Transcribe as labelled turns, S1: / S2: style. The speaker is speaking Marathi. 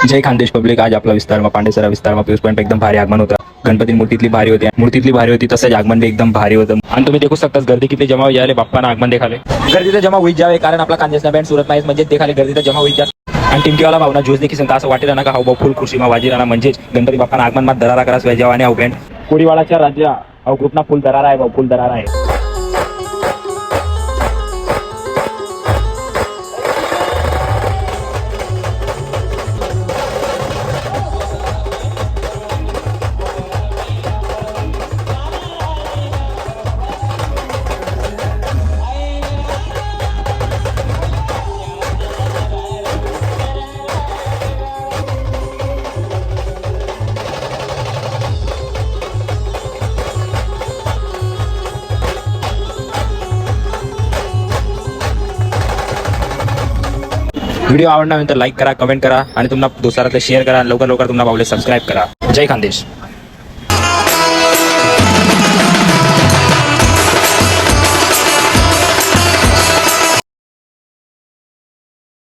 S1: जय खानदेश पब्लिक. आज आपला विस्तारमा पांडेसरा विस्तारमा पियुष पॉइंट एकदम भारी आगमन होतं. गणपती मूर्तीतली भारी होती तसंच आगमन भी एकदम भारी होतं. आणि तुम्ही देखू शकता गर्दी किती जमा होई जाले बाप्पाना आगमन देखाले. गर्दीचं जमा होईत जावे कारण आपला खानदेशना बँड सुरत माहीत म्हणजे देखाले गर्दीचं जमा होईत जास्त. आणि टिमकीवाला भावना ज्यूस देखील सांगता असं वाटेल ना का हा फुल खुशीमा वाजीराना म्हणजेच गणपती बाप्पाना आगमन मा दरारा करास वेजावा आणि बँड कोडीवाडाच्या राज्या ग्रुपना फुल दरारा आहे फुल दरारा आहे. व्हिडिओ आवडला तर लाईक करा, कमेंट करा आणि तुम्हाला दोस्तारात शेअर करा. लवकर तुम्हाला पावले सबस्क्राईब करा. जय खानदेश.